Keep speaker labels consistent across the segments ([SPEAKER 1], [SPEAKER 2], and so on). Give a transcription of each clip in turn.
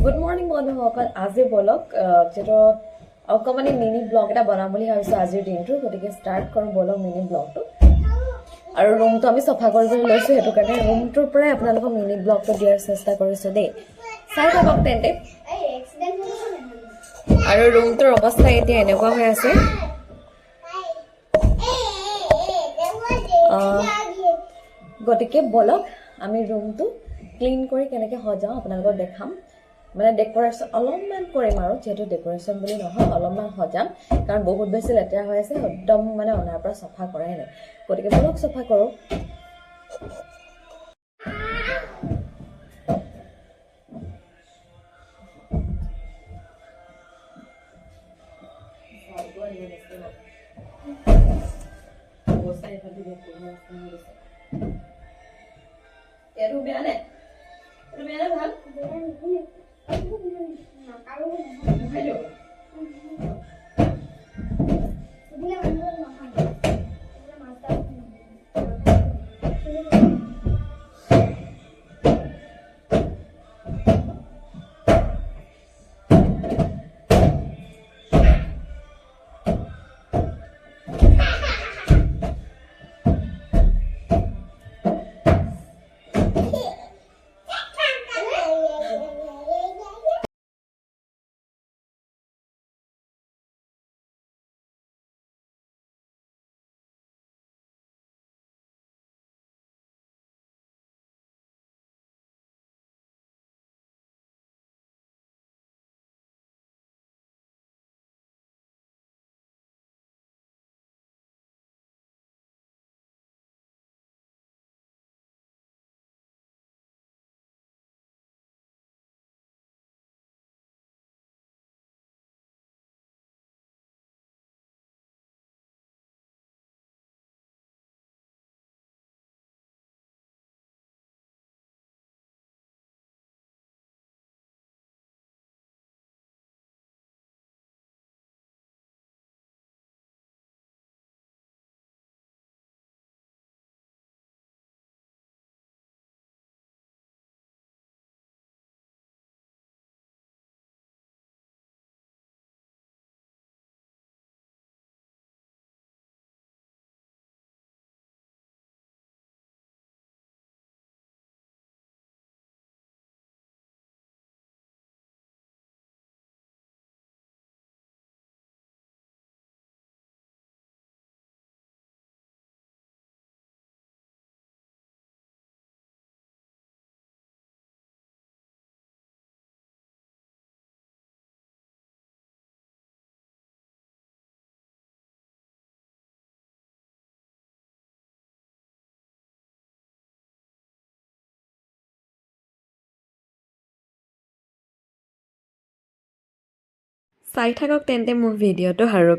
[SPEAKER 1] Good morning বন্ধুসকল আজি বলক যেটো অকমানি মিনি ব্লগ এটা বনাম বুলি ভাবিছো আজিৰ দিনটো গতিকে ষ্টাৰ্ট কৰোঁ বলক মিনি ব্লগটো আৰু ৰুমটো আমি সফা কৰিবলৈ লৈছো হেতু কাৰণে ৰুমটোৰ পৰাই আপোনালোকক মিনি ব্লগটো দিয়াৰ চেষ্টা কৰিছো দেই চাই থাকক তেন্তে আৰু ৰুমটোৰ অৱস্থা এতিয়া এনেকুৱা হৈ আছে গতিকে বলক আমি ৰুমটো ক্লিন কৰি কেনেকৈ সজাওঁ আপোনালোকক দেখাম মানে ডেকোৰেশ্যন অলপমান কৰিম আৰু যেহেতু ডেকোৰেশ্যন বুলি নহয় অলপমান সজাম কাৰণ বহুত বেছি লেতেৰা হৈ আছে একদম মানে অনাৰ পৰা চফা কৰাই নাই গতিকে বলক চফা কৰোঁ ভাল চাই থাকক তেন্তে মোৰ ভিডিঅ'টো আৰু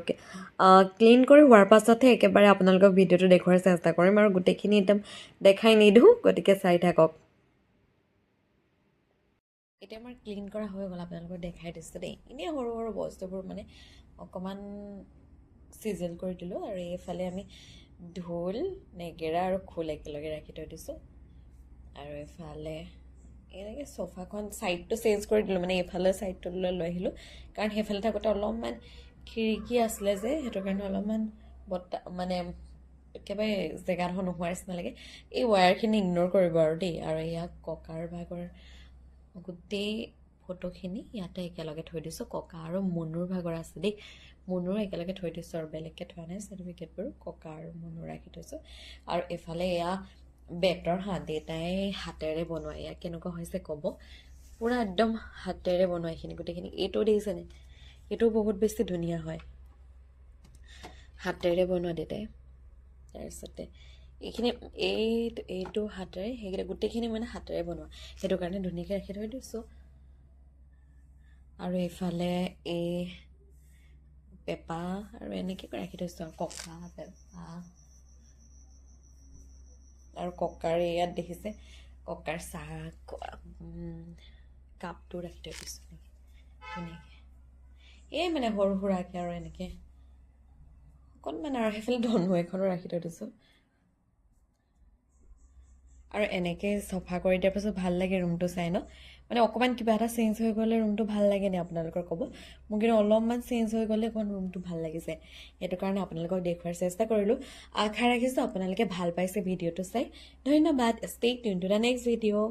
[SPEAKER 1] ক্লিন কৰি হোৱাৰ পাছতহে একেবাৰে আপোনালোকক ভিডিঅ'টো দেখুৱাৰ চেষ্টা কৰিম আৰু গোটেইখিনি একদম দেখাই নিদিওঁ গতিকে চাই থাকক এতিয়া আমাৰ ক্লিন কৰা হৈ গ'ল আপোনালোকক দেখাই দিছোঁ দেই এনেই সৰু সৰু বস্তুবোৰ মানে অকণমান চিজল কৰি দিলোঁ আৰু এইফালে আমি ঢোল নেগেৰা আৰু খোল একেলগে ৰাখি থৈ দিছোঁ আৰু এইফালে এনেকৈ চোফাখন ছাইডটো চেঞ্জ কৰি দিলোঁ মানে এইফালে ছাইডটোলৈ লৈ আহিলোঁ কাৰণ সেইফালে থাকোঁতে অলপমান খিৰিকী আছিলে যে সেইটো কাৰণে অলপমান বতাহ মানে একেবাৰে জেগাডোখৰ নোহোৱাৰ নিচিনা লাগে এই ৱায়াৰখিনি ইগন'ৰ কৰিব আৰু দেই আৰু ইয়াক ককাৰ ভাগৰ গোটেই ফটোখিনি ইয়াতে একেলগে থৈ দিছোঁ ককা আৰু মুনুৰ ভাগৰ আছে দেই মুনুৰ একেলগে থৈ দিছোঁ আৰু বেলেগকৈ থোৱা নাই চাৰ্টিফিকেটবোৰ ককা আৰু মুনুৰ ৰাখি থৈছোঁ আৰু এইফালে এয়া বেতৰ দেউতাই হাতেৰে বনোৱা এয়া কেনেকুৱা হৈছে ক'ব পূৰা একদম হাতেৰে বনোৱা এইখিনি গোটেইখিনি এইটো দেখিছেনে এইটো বহুত বেছি ধুনীয়া হয় হাতেৰে বনোৱা দেউতাই তাৰপিছতে এইখিনি এইটো হাতেৰে সেইকেইটা গোটেইখিনি মানে হাতেৰে বনোৱা সেইটো কাৰণে ধুনীয়াকৈ ৰাখি থৈ দিছোঁ আৰু এইফালে এই পেপা আৰু এনেকৈ ৰাখি থৈছোঁ আৰু ককা পেপা আৰু ককাৰ ইয়াত দেখিছে ককাৰ চাহ কাপটো ৰাখি থৈ দিছোঁ ধুনীয়াকৈ এই মানে সৰু সুৰাকৈ আৰু এনেকৈ অকণমান আৰু সেইফালে ধনু এখনো ৰাখি থৈ দিছোঁ আৰু এনেকৈ চফা কৰি দিয়াৰ পাছত ভাল লাগে ৰুমটো চাই ন মানে অকণমান কিবা এটা চেঞ্জ হৈ গ'লে ৰুমটো ভাল লাগে নে আপোনালোকৰ ক'ব। মোৰ কিন্তু অলপমান চেঞ্জ হৈ গ'লে অকণমান ৰুমটো ভাল লাগিছে, সেইটো কাৰণে আপোনালোকক দেখুৱাৰ চেষ্টা কৰিলোঁ। আশা ৰাখিছোঁ আপোনালোকে ভাল পাইছে ভিডিঅ'টো চাই। ধন্যবাদ। Stay tune to the next video'.